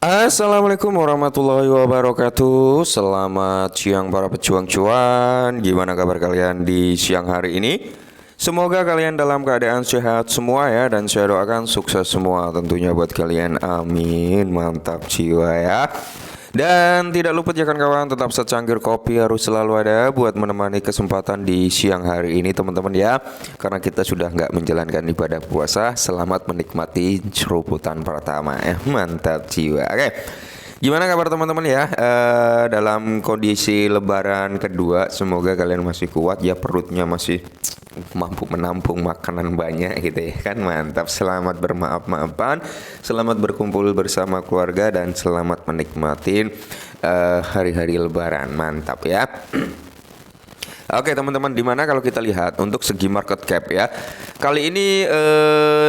Assalamualaikum warahmatullahi wabarakatuh. Selamat siang para pejuang cuan. Gimana kabar kalian di siang hari ini? Semoga kalian dalam keadaan sehat semua ya. Dan saya doakan sukses semua tentunya buat kalian. Amin. Mantap jiwa ya. Dan tidak lupa ya kawan, tetap secangkir kopi harus selalu ada buat menemani kesempatan di siang hari ini teman-teman ya. Karena kita sudah nggak menjalankan ibadah puasa, selamat menikmati ceruputan pertama ya. Mantap jiwa. Oke. Gimana kabar teman-teman ya? Dalam kondisi lebaran kedua, semoga kalian masih kuat ya, perutnya masih mampu menampung makanan banyak gitu ya kan. Mantap, selamat bermaaf-maafan, selamat berkumpul bersama keluarga, dan selamat menikmati hari-hari lebaran. Mantap ya. Oke teman-teman, dimana kalau kita lihat untuk segi market cap ya, kali ini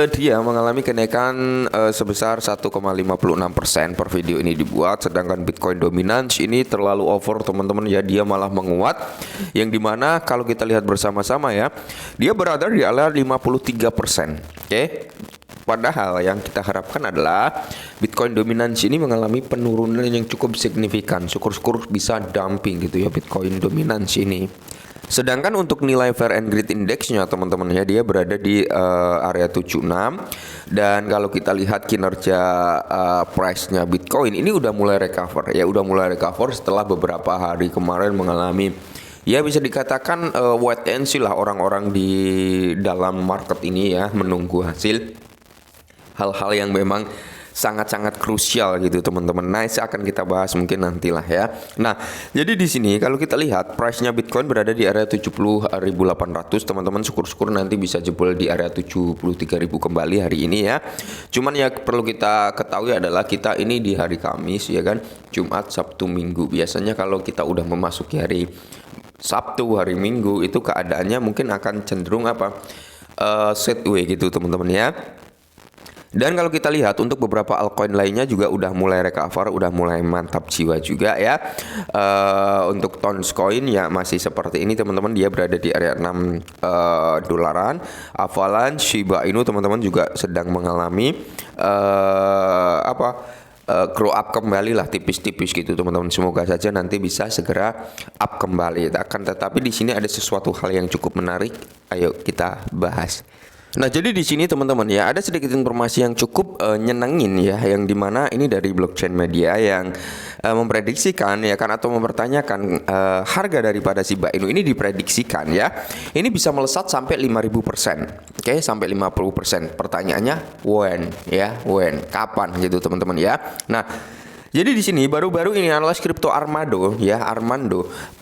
dia mengalami kenaikan sebesar 1,56% per video ini dibuat. Sedangkan Bitcoin dominance ini terlalu over teman-teman ya, dia malah menguat, yang dimana kalau kita lihat bersama-sama ya, dia berada di area 53%. Oke. Padahal yang kita harapkan adalah Bitcoin dominance ini mengalami penurunan yang cukup signifikan. Syukur-syukur bisa dumping gitu ya Bitcoin dominance ini. Sedangkan untuk nilai Fear and Greed Index-nya teman-teman ya, dia berada di area 76. Dan kalau kita lihat kinerja price-nya Bitcoin ini udah mulai recover ya, udah mulai recover setelah beberapa hari kemarin mengalami, ya bisa dikatakan wait and see lah orang-orang di dalam market ini ya, menunggu hasil hal-hal yang memang sangat-sangat krusial gitu teman-teman. Nah, akan kita bahas mungkin nantilah ya. Nah, jadi di sini kalau kita lihat price-nya Bitcoin berada di area 70.800 teman-teman. Syukur-syukur nanti bisa jebol di area 73.000 kembali hari ini ya. Cuman ya perlu kita ketahui adalah kita ini di hari Kamis ya kan, Jumat, Sabtu, Minggu. Biasanya kalau kita udah memasuki hari Sabtu, hari Minggu itu keadaannya mungkin akan cenderung apa? Sideways gitu teman-teman ya. Dan kalau kita lihat untuk beberapa altcoin lainnya juga udah mulai recover, udah mulai mantap jiwa juga ya. Untuk Toncoin ya masih seperti ini teman-teman, dia berada di area 6 dolaran. Avalanche, Shiba Inu teman-teman juga sedang mengalami grow up kembali lah, tipis-tipis gitu teman-teman. Semoga saja nanti bisa segera up kembali. Akan tetapi di sini ada sesuatu hal yang cukup menarik. Ayo kita bahas. Nah, jadi di sini teman-teman ya, ada sedikit informasi yang cukup nyenengin ya, yang dimana ini dari blockchain media yang memprediksikan ya kan, atau mempertanyakan harga daripada Shiba Inu ini diprediksikan ya, ini bisa melesat sampai 5.000%. Oke, sampai 50%. Pertanyaannya when ya, when, kapan gitu teman-teman ya. Nah, jadi di sini baru-baru ini analis kripto Armando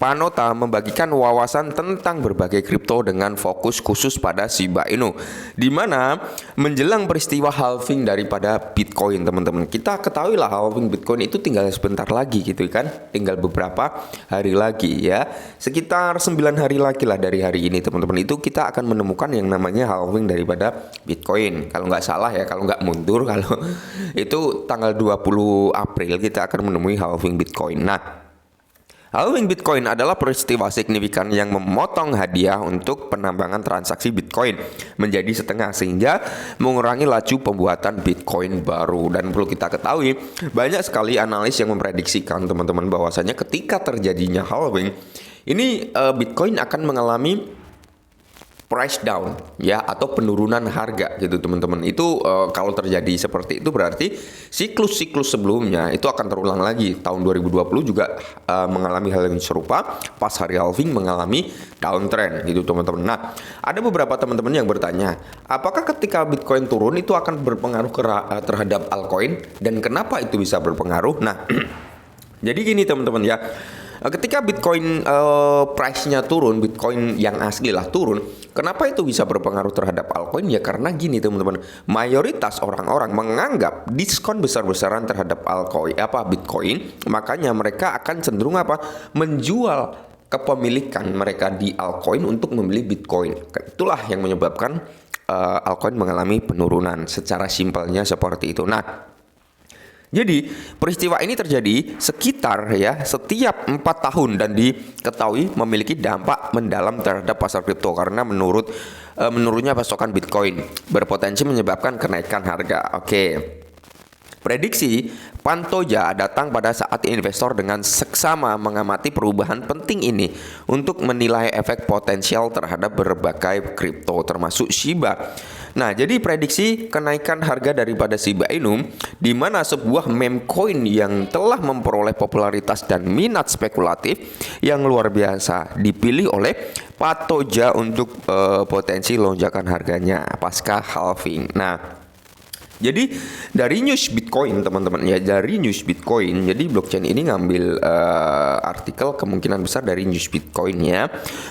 Panota membagikan wawasan tentang berbagai kripto dengan fokus khusus pada Shiba Inu, di mana menjelang peristiwa halving daripada Bitcoin teman-teman. Kita ketahui lah halving Bitcoin itu tinggal sebentar lagi gitu kan, tinggal beberapa hari lagi ya, sekitar 9 hari lagi lah dari hari ini teman-teman. Itu kita akan menemukan yang namanya halving daripada Bitcoin kalau nggak salah ya, kalau nggak mundur, kalau itu tanggal 20 April kita akan menemui halving Bitcoin. Nah, halving Bitcoin adalah peristiwa signifikan yang memotong hadiah untuk penambangan transaksi Bitcoin menjadi setengah, sehingga mengurangi laju pembuatan Bitcoin baru. Dan perlu kita ketahui, banyak sekali analis yang memprediksikan teman-teman bahwasanya ketika terjadinya halving ini Bitcoin akan mengalami price down ya, atau penurunan harga gitu teman-teman. Itu kalau terjadi seperti itu berarti siklus-siklus sebelumnya itu akan terulang lagi. Tahun 2020 juga mengalami hal yang serupa, pas hari halving mengalami downtrend gitu teman-teman. Nah, ada beberapa teman-teman yang bertanya, apakah ketika Bitcoin turun itu akan berpengaruh terhadap altcoin, dan kenapa itu bisa berpengaruh? Nah, jadi gini teman-teman ya, ketika Bitcoin price-nya turun, Bitcoin yang asli lah turun, kenapa itu bisa berpengaruh terhadap altcoin? Ya karena gini teman-teman, mayoritas orang-orang menganggap diskon besar-besaran terhadap altcoin Bitcoin, makanya mereka akan cenderung menjual kepemilikan mereka di altcoin untuk membeli Bitcoin. Itulah yang menyebabkan altcoin mengalami penurunan. Secara simpelnya seperti itu. Nah, jadi peristiwa ini terjadi sekitar ya setiap 4 tahun, dan diketahui memiliki dampak mendalam terhadap pasar kripto karena menurunnya pasokan Bitcoin berpotensi menyebabkan kenaikan harga. Oke. Prediksi Pantoja datang pada saat investor dengan seksama mengamati perubahan penting ini untuk menilai efek potensial terhadap berbagai kripto termasuk Shiba. Nah, jadi prediksi kenaikan harga daripada Shiba Inu di mana sebuah meme coin yang telah memperoleh popularitas dan minat spekulatif yang luar biasa dipilih oleh Pantoja untuk potensi lonjakan harganya pasca halving. Nah, jadi dari news Bitcoin teman-teman ya, dari news Bitcoin. Jadi blockchain ini ngambil artikel kemungkinan besar dari news Bitcoin ya,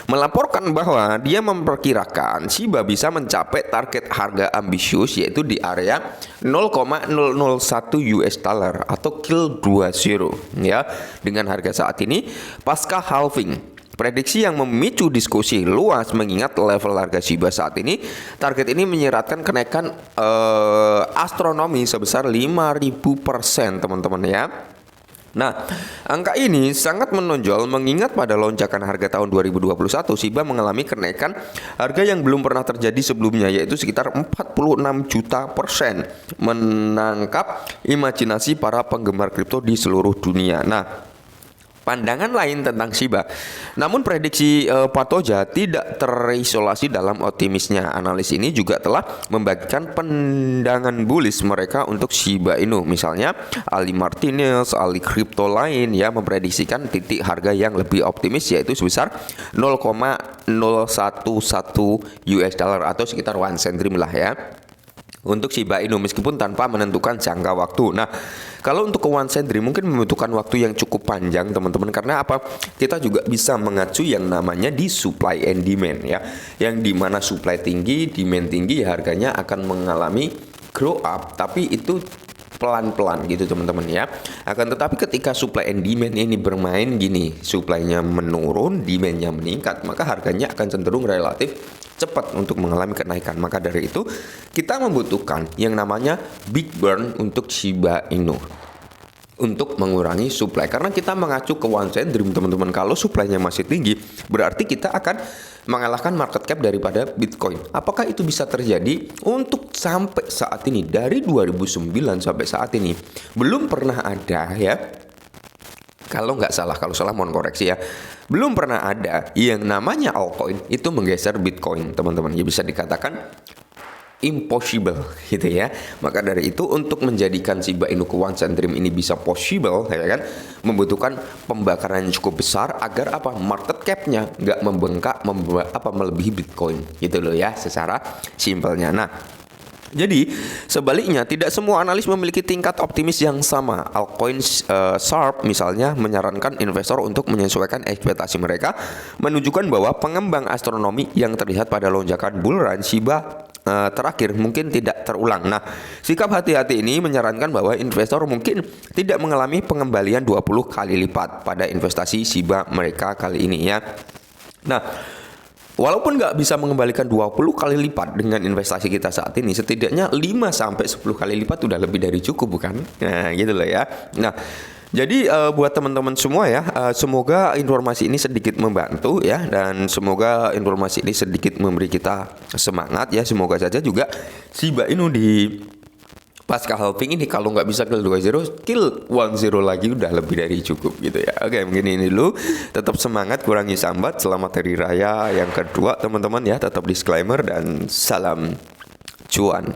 melaporkan bahwa dia memperkirakan Shiba bisa mencapai target harga ambisius yaitu di area 0,001 US dollar atau kill 20 ya dengan harga saat ini pasca halving. Prediksi yang memicu diskusi luas mengingat level harga Shiba saat ini. Target ini menyiratkan kenaikan astronomi sebesar 5.000% teman-teman ya. Nah, angka ini sangat menonjol mengingat pada lonjakan harga tahun 2021 Shiba mengalami kenaikan harga yang belum pernah terjadi sebelumnya yaitu sekitar 46 juta %, menangkap imajinasi para penggemar kripto di seluruh dunia. Nah, pandangan lain tentang Shiba. Namun prediksi Pantoja tidak terisolasi dalam optimisnya. Analis ini juga telah membagikan pandangan bullish mereka untuk Shiba Inu. Misalnya Ali Martinez, ahli kripto lain ya memprediksikan titik harga yang lebih optimis yaitu sebesar 0,011 US dollar atau sekitar 1 centrim lah ya untuk Shiba Inu meskipun tanpa menentukan jangka waktu. Nah, kalau untuk ke one century mungkin membutuhkan waktu yang cukup panjang teman-teman, karena apa? Kita juga bisa mengacu yang namanya di supply and demand ya, yang dimana supply tinggi, demand tinggi, harganya akan mengalami grow up, tapi itu pelan-pelan gitu teman-teman ya. Akan tetapi ketika supply and demand ini bermain gini, supply-nya menurun, demand-nya meningkat, maka harganya akan cenderung relatif cepat untuk mengalami kenaikan. Maka dari itu kita membutuhkan yang namanya big burn untuk Shiba Inu untuk mengurangi supply, karena kita mengacu ke one cent dream teman-teman. Kalau supply-nya masih tinggi berarti kita akan mengalahkan market cap daripada Bitcoin. Apakah itu bisa terjadi? Untuk sampai saat ini dari 2009 sampai saat ini belum pernah ada ya, kalau nggak salah, kalau salah mohon koreksi ya, belum pernah ada yang namanya altcoin itu menggeser Bitcoin teman-teman. Ya bisa dikatakan impossible gitu ya. Maka dari itu untuk menjadikan Shiba Inu ke one cent dream ini bisa possible ya kan, membutuhkan pembakaran yang cukup besar agar apa, market capnya nggak membengkak melebihi Bitcoin gitu loh ya, secara simpelnya. Nah, jadi sebaliknya tidak semua analis memiliki tingkat optimis yang sama. Altcoin Sharp misalnya menyarankan investor untuk menyesuaikan ekspektasi mereka, menunjukkan bahwa pengembang astronomi yang terlihat pada lonjakan bull run Shiba terakhir mungkin tidak terulang. Nah, sikap hati-hati ini menyarankan bahwa investor mungkin tidak mengalami pengembalian 20 kali lipat pada investasi Shiba mereka kali ini ya. Nah, walaupun nggak bisa mengembalikan 20 kali lipat dengan investasi kita saat ini, setidaknya 5-10 kali lipat udah lebih dari cukup bukan? Nah, gitu loh ya. Nah, jadi buat teman-teman semua ya, semoga informasi ini sedikit membantu ya, dan semoga informasi ini sedikit memberi kita semangat ya. Semoga saja juga Shiba Inu di pasca halving ini kalau nggak bisa kill 20, kill 10 lagi udah lebih dari cukup gitu ya. Oke, mungkin ini dulu. Tetap semangat, kurangi sambat. Selamat Hari Raya yang kedua teman-teman ya. Tetap disclaimer dan salam cuan.